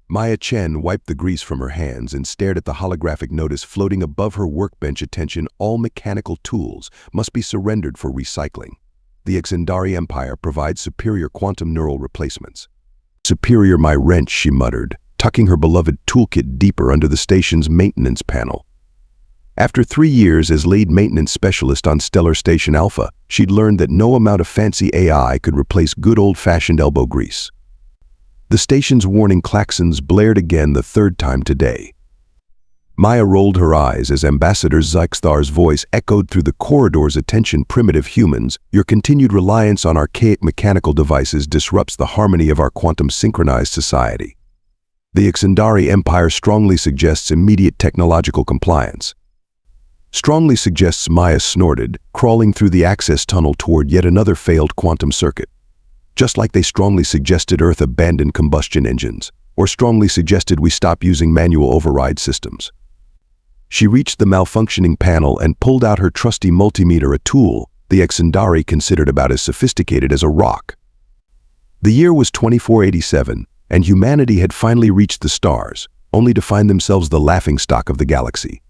Maya Chen wiped the grease from her hands and stared at the holographic notice floating above her workbench. Attention, all mechanical tools must be surrendered for recycling. The Xandari Empire provides superior quantum neural replacements. Superior my wrench, she muttered, tucking her beloved toolkit deeper under the station's maintenance panel. After 3 years as lead maintenance specialist on Stellar Station Alpha, she'd learned that no amount of fancy AI could replace good old-fashioned elbow grease. The station's warning klaxons blared again the 3rd time today. Maya rolled her eyes as Ambassador Zyxthar's voice echoed through the corridors. Attention, primitive humans, your continued reliance on archaic mechanical devices disrupts the harmony of our quantum-synchronized society. The Xandari Empire strongly suggests immediate technological compliance. Strongly suggests, Maya snorted, crawling through the access tunnel toward yet another failed quantum circuit. Just like they strongly suggested Earth abandon combustion engines, or strongly suggested we stop using manual override systems. She reached the malfunctioning panel and pulled out her trusty multimeter, a tool the Xandari considered about as sophisticated as a rock. The year was 2487, and humanity had finally reached the stars, only to find themselves the laughingstock of the galaxy.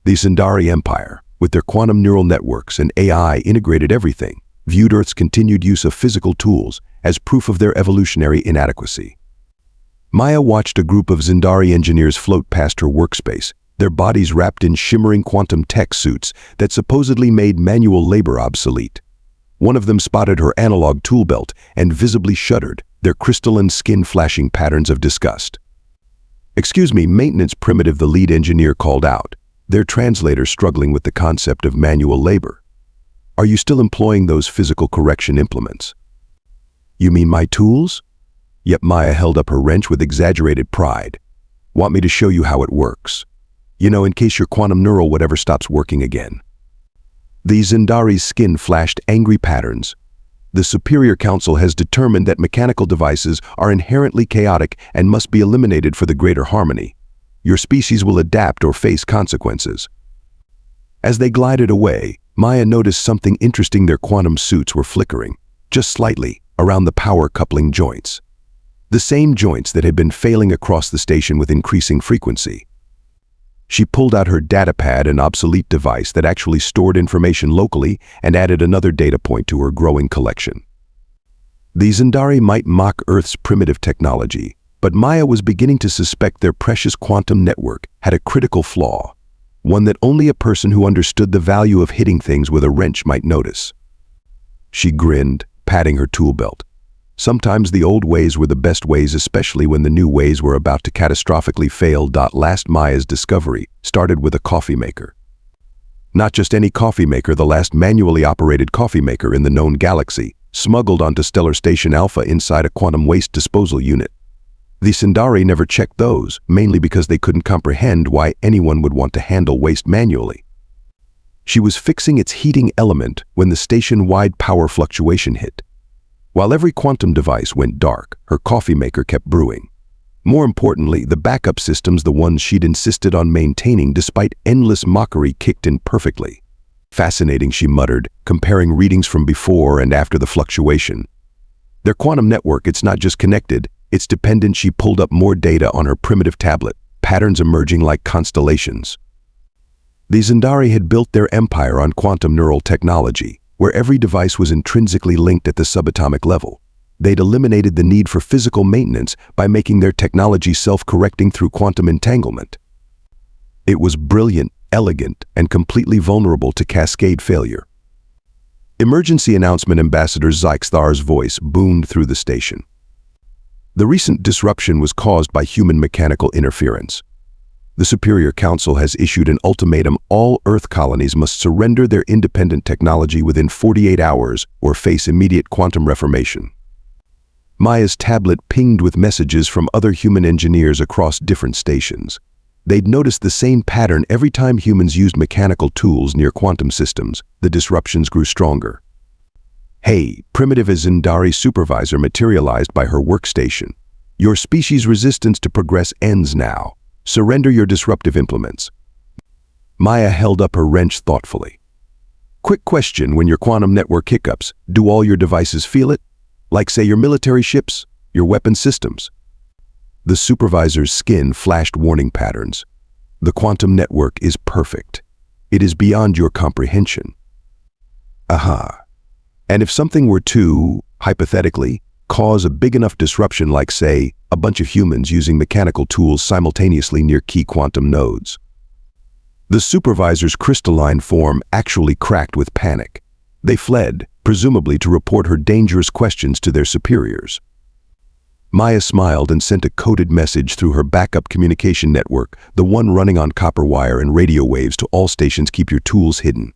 The Xandari Empire, with their quantum neural networks and AI integrated everything, viewed Earth's continued use of physical tools as proof of their evolutionary inadequacy. Maya watched a group of Xandari engineers float past her workspace, their bodies wrapped in shimmering quantum tech suits that supposedly made manual labor obsolete. One of them spotted her analog tool belt and visibly shuddered, their crystalline skin flashing patterns of disgust. "Excuse me, maintenance primitive," the lead engineer called out, their translator struggling with the concept of manual labor. "Are you still employing those physical correction implements?" "You mean my tools?" Yet Maya held up her wrench with exaggerated pride. "Want me to show you how it works? You know, in case your quantum neural whatever stops working again." The Xandari's skin flashed angry patterns. "The Superior Council has determined that mechanical devices are inherently chaotic and must be eliminated for the greater harmony. Your species will adapt or face consequences." As they glided away, Maya noticed something interesting. Their quantum suits were flickering, just slightly, around the power coupling joints. The same joints that had been failing across the station with increasing frequency. She pulled out her datapad, an obsolete device that actually stored information locally, and added another data point to her growing collection. The Xandari might mock Earth's primitive technology, but Maya was beginning to suspect their precious quantum network had a critical flaw, one that only a person who understood the value of hitting things with a wrench might notice. She grinned, patting her tool belt. Sometimes the old ways were the best ways, especially when the new ways were about to catastrophically fail. Last Maya's discovery started with a coffee maker. Not just any coffee maker, the last manually operated coffee maker in the known galaxy, smuggled onto Stellar Station Alpha inside a quantum waste disposal unit. The Xandari never checked those, mainly because they couldn't comprehend why anyone would want to handle waste manually. She was fixing its heating element when the station-wide power fluctuation hit. While every quantum device went dark, her coffee maker kept brewing. More importantly, the backup systems, the ones she'd insisted on maintaining despite endless mockery, kicked in perfectly. "Fascinating," she muttered, comparing readings from before and after the fluctuation. "Their quantum network, it's not just connected, it's dependent." She pulled up more data on her primitive tablet, patterns emerging like constellations. The Xandari had built their empire on quantum neural technology, where every device was intrinsically linked at the subatomic level. They'd eliminated the need for physical maintenance by making their technology self-correcting through quantum entanglement. It was brilliant, elegant, and completely vulnerable to cascade failure. "Emergency announcement," Ambassador Zyxthar's voice boomed through the station. The recent disruption was caused by human mechanical interference. The Superior Council has issued an ultimatum: all Earth colonies must surrender their independent technology within 48 hours or face immediate quantum reformation. Maya's tablet pinged with messages from other human engineers across different stations. They'd noticed the same pattern every time humans used mechanical tools near quantum systems. The disruptions grew stronger. "Hey," primitive Xandari supervisor materialized by her workstation. "Your species' resistance to progress ends now. Surrender your disruptive implements." Maya held up her wrench thoughtfully. "Quick question, when your quantum network hiccups, do all your devices feel it? Like, say, your military ships, your weapon systems?" The supervisor's skin flashed warning patterns. The quantum network is perfect. It is beyond your comprehension. Aha. And if something were to, hypothetically, cause a big enough disruption like, say, a bunch of humans using mechanical tools simultaneously near key quantum nodes? The supervisor's crystalline form actually cracked with panic. They fled, presumably to report her dangerous questions to their superiors. Maya smiled and sent a coded message through her backup communication network, the one running on copper wire and radio waves to all stations. Keep your tools hidden.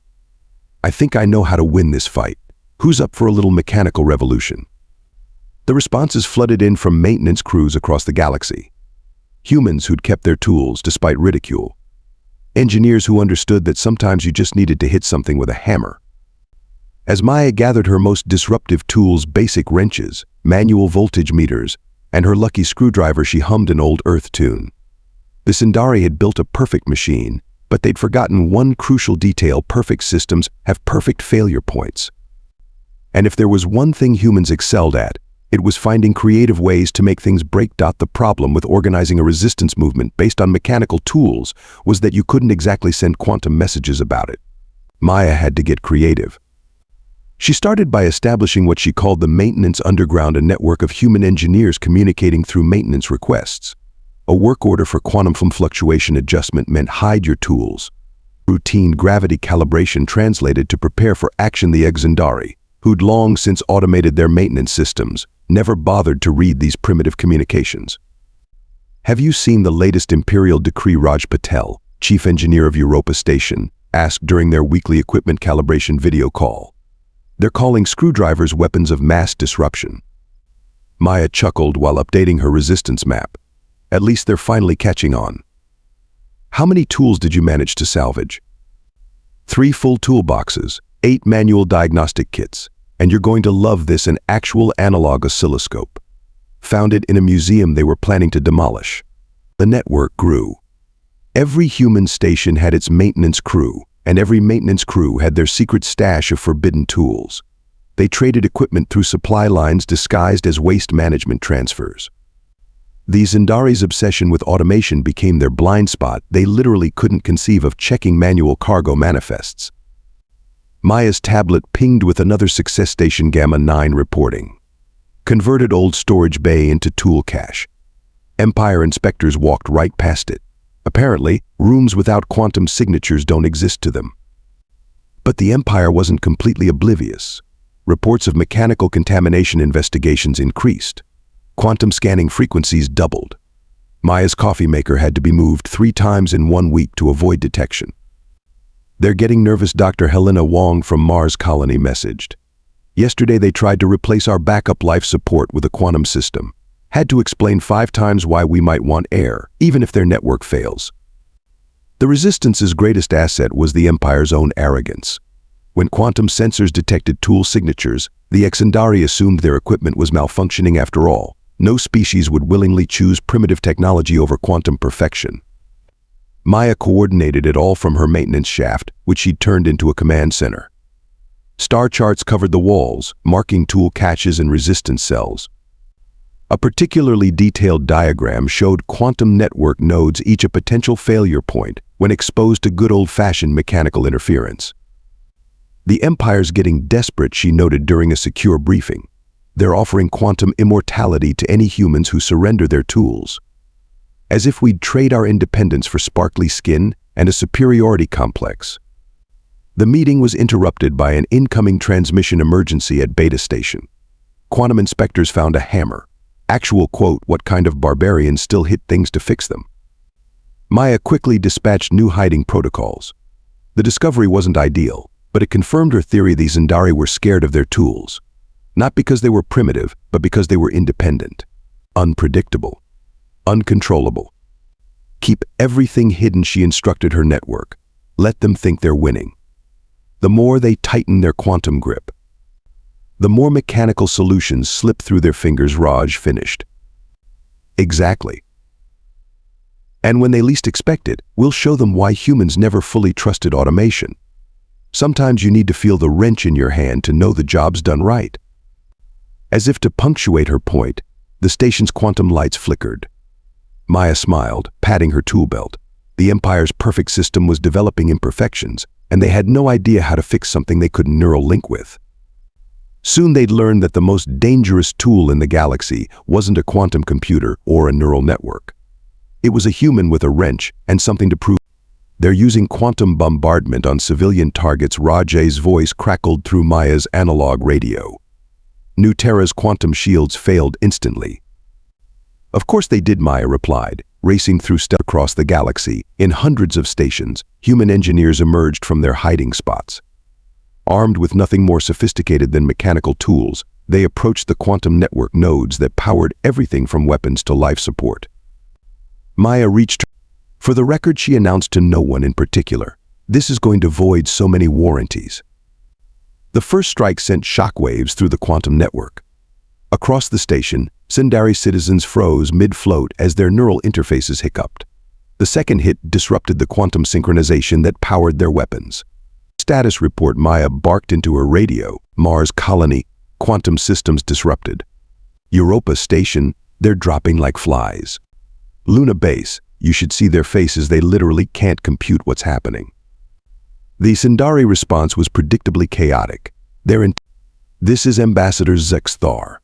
I think I know how to win this fight. Who's up for a little mechanical revolution? The responses flooded in from maintenance crews across the galaxy. Humans who'd kept their tools despite ridicule. Engineers who understood that sometimes you just needed to hit something with a hammer. As Maya gathered her most disruptive tools, basic wrenches, manual voltage meters, and her lucky screwdriver, she hummed an old Earth tune. The Sindari had built a perfect machine, but they'd forgotten one crucial detail: perfect systems have perfect failure points. And if there was one thing humans excelled at, it was finding creative ways to make things break. The problem with organizing a resistance movement based on mechanical tools was that you couldn't exactly send quantum messages about it. Maya had to get creative. She started by establishing what she called the maintenance underground, a network of human engineers communicating through maintenance requests. A work order for quantum fluctuation adjustment meant hide your tools. Routine gravity calibration translated to prepare for action. The Ingenuity, who'd long since automated their maintenance systems, never bothered to read these primitive communications. Have you seen the latest imperial decree? Raj Patel, chief engineer of Europa Station, asked during their weekly equipment calibration video call. They're calling screwdrivers weapons of mass disruption. Maya chuckled while updating her resistance map. At least they're finally catching on. How many tools did you manage to salvage? 3 full toolboxes, 8 manual diagnostic kits, and you're going to love this: an actual analog oscilloscope. Found it in a museum they were planning to demolish. The network grew. Every human station had its maintenance crew, and every maintenance crew had their secret stash of forbidden tools. They traded equipment through supply lines disguised as waste management transfers. The Zindari's obsession with automation became their blind spot. They literally couldn't conceive of checking manual cargo manifests. Maya's tablet pinged with another success: station Gamma 9 reporting. Converted old storage bay into tool cache. Empire inspectors walked right past it. Apparently, rooms without quantum signatures don't exist to them. But the Empire wasn't completely oblivious. Reports of mechanical contamination investigations increased. Quantum scanning frequencies doubled. Maya's coffee maker had to be moved 3 times in 1 week to avoid detection. They're getting nervous, Dr. Helena Wong from Mars Colony messaged. Yesterday they tried to replace our backup life support with a quantum system. Had to explain 5 times why we might want air, even if their network fails. The Resistance's greatest asset was the Empire's own arrogance. When quantum sensors detected tool signatures, the Exendari assumed their equipment was malfunctioning. After all, no species would willingly choose primitive technology over quantum perfection. Maya coordinated it all from her maintenance shaft, which she'd turned into a command center. Star charts covered the walls, marking tool caches and resistance cells. A particularly detailed diagram showed quantum network nodes, each a potential failure point when exposed to good old-fashioned mechanical interference. The Empire's getting desperate, she noted during a secure briefing. They're offering quantum immortality to any humans who surrender their tools. As if we'd trade our independence for sparkly skin and a superiority complex. The meeting was interrupted by an incoming transmission emergency at Beta Station. Quantum inspectors found a hammer. Actual quote, "What kind of barbarians still hit things to fix them?" Maya quickly dispatched new hiding protocols. The discovery wasn't ideal, but it confirmed her theory: the Zindari were scared of their tools. Not because they were primitive, but because they were independent, unpredictable, uncontrollable. Keep everything hidden, she instructed her network. Let them think they're winning. The more they tighten their quantum grip, the more mechanical solutions slip through their fingers. Raj finished. Exactly. And when they least expect it, we'll show them why humans never fully trusted automation. Sometimes you need to feel the wrench in your hand to know the job's done right. As if to punctuate her point, the station's quantum lights flickered. Maya smiled, patting her tool belt. The Empire's perfect system was developing imperfections, and they had no idea how to fix something they couldn't neural link with. Soon they'd learn that the most dangerous tool in the galaxy wasn't a quantum computer or a neural network. It was a human with a wrench and something to prove. They're using quantum bombardment on civilian targets. Raj's voice crackled through Maya's analog radio. New Terra's quantum shields failed instantly. Of course they did, Maya replied, racing through steps across the galaxy. In hundreds of stations, human engineers emerged from their hiding spots. Armed with nothing more sophisticated than mechanical tools, they approached the quantum network nodes that powered everything from weapons to life support. Maya reached her. For the record, she announced to no one in particular, "This is going to void so many warranties." The first strike sent shockwaves through the quantum network. Across the station, Sindari citizens froze mid-float as their neural interfaces hiccuped. The second hit disrupted the quantum synchronization that powered their weapons. Status report. Maya barked into her radio. Mars colony, quantum systems disrupted. Europa station, they're dropping like flies. Luna base, you should see their faces, they literally can't compute what's happening. The Sindari response was predictably chaotic. This is Ambassador Zexthar.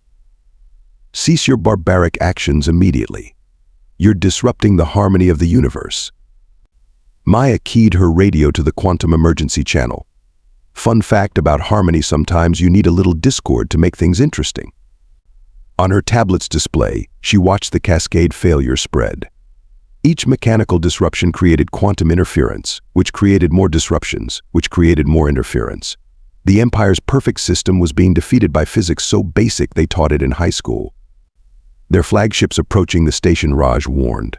Cease your barbaric actions immediately. You're disrupting the harmony of the universe. Maya keyed her radio to the quantum emergency channel. Fun fact about harmony: sometimes you need a little discord to make things interesting. On her tablet's display, she watched the cascade failure spread. Each mechanical disruption created quantum interference, which created more disruptions, which created more interference. The Empire's perfect system was being defeated by physics so basic they taught it in high school. Their flagships approaching the station, Raj warned.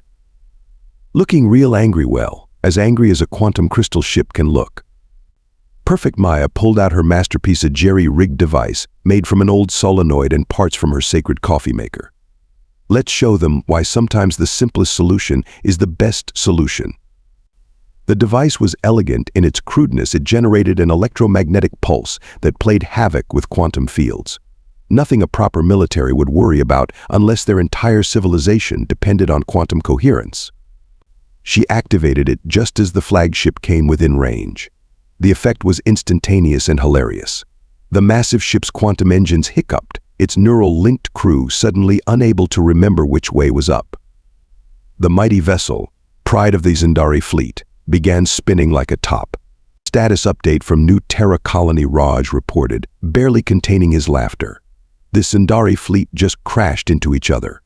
Looking real angry, well, as angry as a quantum crystal ship can look. Perfect. Maya pulled out her masterpiece, a jerry-rigged device made from an old solenoid and parts from her sacred coffee maker. Let's show them why sometimes the simplest solution is the best solution. The device was elegant in its crudeness. It generated an electromagnetic pulse that played havoc with quantum fields. Nothing a proper military would worry about unless their entire civilization depended on quantum coherence. She activated it just as the flagship came within range. The effect was instantaneous and hilarious. The massive ship's quantum engines hiccuped, its neural-linked crew suddenly unable to remember which way was up. The mighty vessel, pride of the Sindari fleet, began spinning like a top. Status update from New Terra colony, Raj reported, barely containing his laughter. The Sindari fleet just crashed into each other.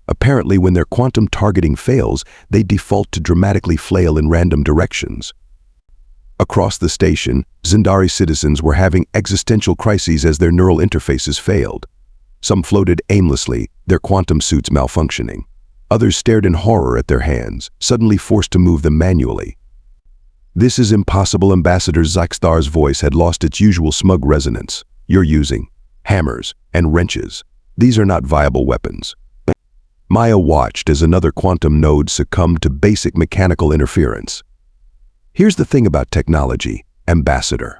Apparently, when their quantum targeting fails, they default to dramatically flail in random directions. Across the station, Sindari citizens were having existential crises as their neural interfaces failed. Some floated aimlessly, their quantum suits malfunctioning. Others stared in horror at their hands, suddenly forced to move them manually. "This is impossible." Ambassador Zexthar's voice had lost its usual smug resonance. "You're using hammers and wrenches. These are not viable weapons." Maya watched as another quantum node succumbed to basic mechanical interference. Here's the thing about technology, Ambassador.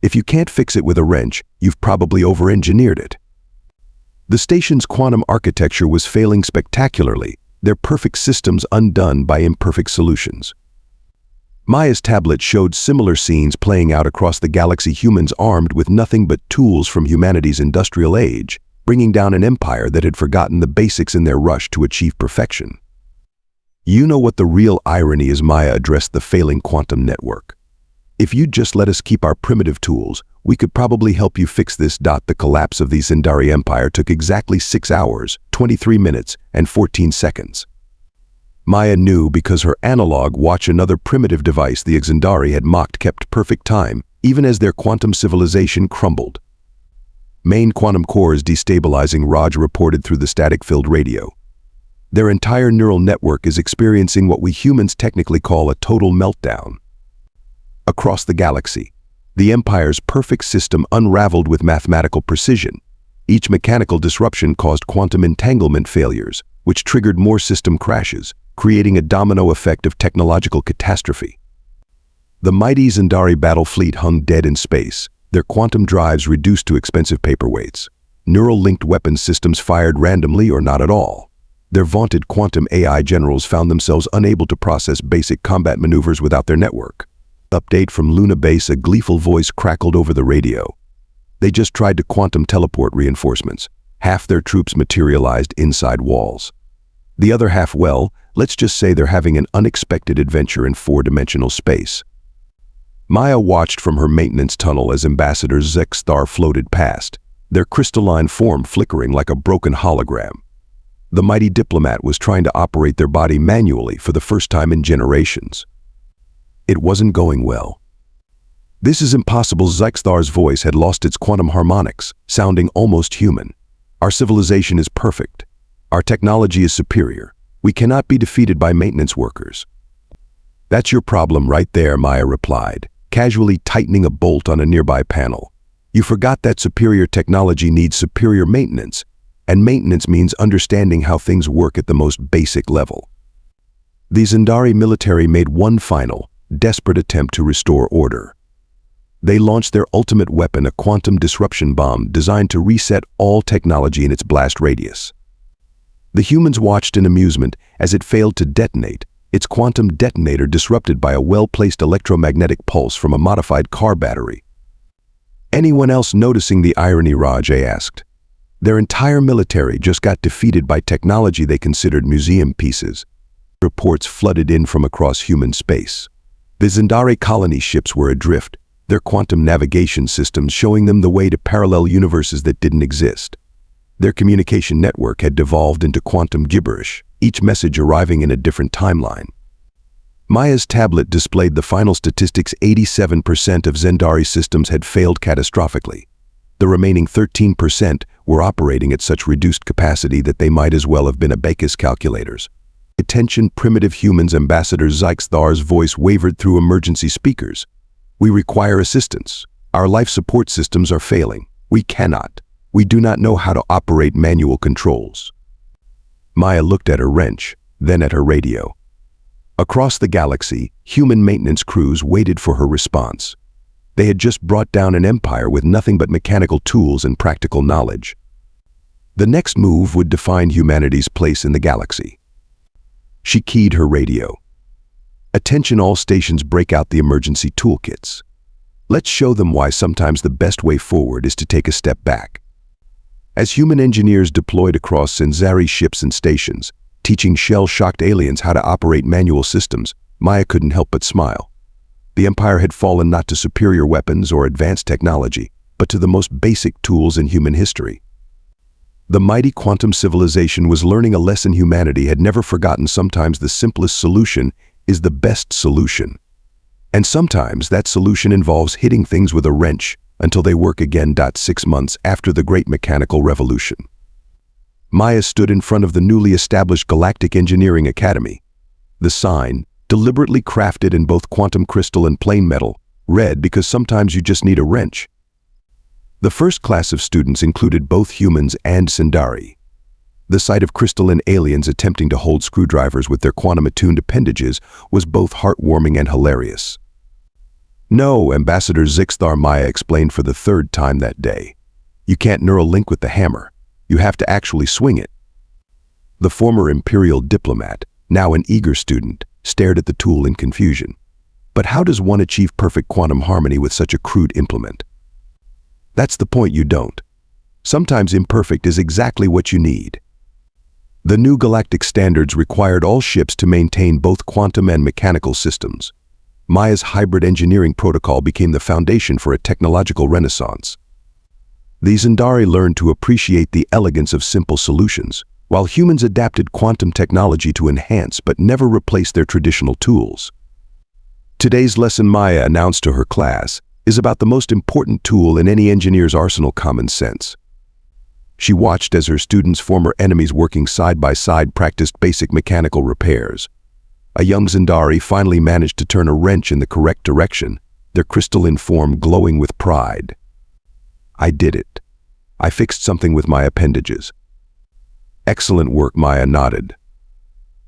If you can't fix it with a wrench, you've probably over-engineered it. The station's quantum architecture was failing spectacularly, their perfect systems undone by imperfect solutions. Maya's tablet showed similar scenes playing out across the galaxy, humans armed with nothing but tools from humanity's industrial age, bringing down an empire that had forgotten the basics in their rush to achieve perfection. You know what the real irony is? Maya addressed the failing quantum network. If you'd just let us keep our primitive tools, we could probably help you fix this. The collapse of the Sindari Empire took exactly 6 hours, 23 minutes, and 14 seconds. Maya knew because her analog watch, another primitive device the Sindari had mocked, kept perfect time, even as their quantum civilization crumbled. Main quantum cores destabilizing, Raj reported through the static-filled radio. Their entire neural network is experiencing what we humans technically call a total meltdown. Across the galaxy, the Empire's perfect system unraveled with mathematical precision. Each mechanical disruption caused quantum entanglement failures, which triggered more system crashes, creating a domino effect of technological catastrophe. The mighty Sindari battle fleet hung dead in space, their quantum drives reduced to expensive paperweights. Neural-linked weapon systems fired randomly or not at all. Their vaunted quantum AI generals found themselves unable to process basic combat maneuvers without their network. Update from Luna Base, a gleeful voice crackled over the radio. They just tried to quantum teleport reinforcements. Half their troops materialized inside walls. The other half, well, let's just say they're having an unexpected adventure in four-dimensional space. Maya watched from her maintenance tunnel as Ambassador Zexthar floated past, their crystalline form flickering like a broken hologram. The mighty diplomat was trying to operate their body manually for the first time in generations. It wasn't going well. "This is impossible." Zexthar's voice had lost its quantum harmonics, sounding almost human. "Our civilization is perfect. Our technology is superior. We cannot be defeated by maintenance workers." "That's your problem right there," Maya replied, casually tightening a bolt on a nearby panel. "You forgot that superior technology needs superior maintenance, and maintenance means understanding how things work at the most basic level." The Zendari military made one final, desperate attempt to restore order. They launched their ultimate weapon, a quantum disruption bomb designed to reset all technology in its blast radius. The humans watched in amusement as it failed to detonate, its quantum detonator disrupted by a well-placed electromagnetic pulse from a modified car battery. "Anyone else noticing the irony?" Raj asked. Their entire military just got defeated by technology they considered museum pieces. Reports flooded in from across human space. The Zendari colony ships were adrift, their quantum navigation systems showing them the way to parallel universes that didn't exist. Their communication network had devolved into quantum gibberish, each message arriving in a different timeline. Maya's tablet displayed the final statistics: 87% of Zendari systems had failed catastrophically. The remaining 13% were operating at such reduced capacity that they might as well have been abacus calculators. "Attention, primitive humans," Ambassador Zexthar's voice wavered through emergency speakers. "We require assistance. Our life support systems are failing. We cannot. We do not know how to operate manual controls." Maya looked at her wrench, then at her radio. Across the galaxy, human maintenance crews waited for her response. They had just brought down an empire with nothing but mechanical tools and practical knowledge. The next move would define humanity's place in the galaxy. She keyed her radio. "Attention, all stations, break out the emergency toolkits. Let's show them why sometimes the best way forward is to take a step back." As human engineers deployed across Zendari ships and stations, teaching shell-shocked aliens how to operate manual systems, Maya couldn't help but smile. The Empire had fallen not to superior weapons or advanced technology, but to the most basic tools in human history. The mighty quantum civilization was learning a lesson humanity had never forgotten: sometimes the simplest solution is the best solution. And sometimes that solution involves hitting things with a wrench until they work again. 6 months after the Great Mechanical Revolution, Maya stood in front of the newly established Galactic Engineering Academy. The sign, deliberately crafted in both quantum crystal and plain metal, read, "Because sometimes you just need a wrench." The first class of students included both humans and Zendari. The sight of crystalline aliens attempting to hold screwdrivers with their quantum-attuned appendages was both heartwarming and hilarious. "No, Ambassador Zexthar," Maya explained for the third time that day. "You can't neural link with the hammer. You have to actually swing it." The former imperial diplomat, now an eager student, stared at the tool in confusion. "But how does one achieve perfect quantum harmony with such a crude implement?" "That's the point, you don't. Sometimes imperfect is exactly what you need." The new galactic standards required all ships to maintain both quantum and mechanical systems. Maya's hybrid engineering protocol became the foundation for a technological renaissance. The Zendari learned to appreciate the elegance of simple solutions, while humans adapted quantum technology to enhance but never replace their traditional tools. Today's lesson, Maya announced to her class, is about the most important tool in any engineer's arsenal: common sense. She watched as her students, former enemies working side by side, practiced basic mechanical repairs. A young Zendari finally managed to turn a wrench in the correct direction, their crystalline form glowing with pride. "I did it. I fixed something with my appendages." "Excellent work," Maya nodded.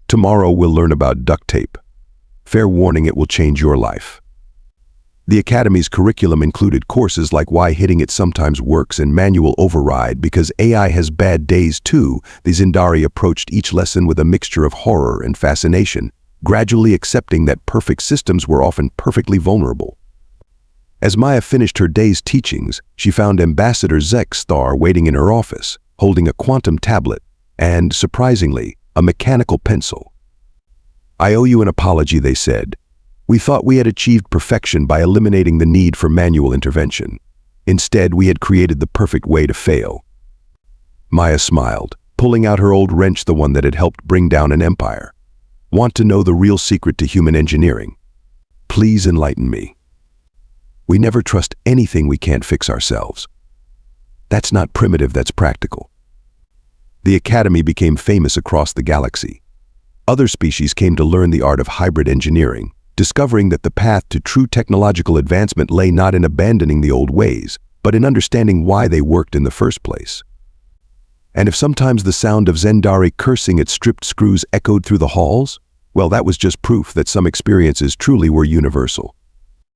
"Tomorrow we'll learn about duct tape. Fair warning, it will change your life." The Academy's curriculum included courses like why hitting it sometimes works and manual override because AI has bad days too. The Zendari approached each lesson with a mixture of horror and fascination, gradually accepting that perfect systems were often perfectly vulnerable. As Maya finished her day's teachings, she found Ambassador Zek's star waiting in her office, holding a quantum tablet and, surprisingly, a mechanical pencil. "I owe you an apology," they said. "We thought we had achieved perfection by eliminating the need for manual intervention. Instead, we had created the perfect way to fail." Maya smiled, pulling out her old wrench, the one that had helped bring down an empire. "Want to know the real secret to human engineering? Please enlighten me." "We never trust anything we can't fix ourselves." "That's not primitive, that's practical." The Academy became famous across the galaxy. Other species came to learn the art of hybrid engineering, discovering that the path to true technological advancement lay not in abandoning the old ways, but in understanding why they worked in the first place. And if sometimes the sound of Zendari cursing at stripped screws echoed through the halls, well, that was just proof that some experiences truly were universal.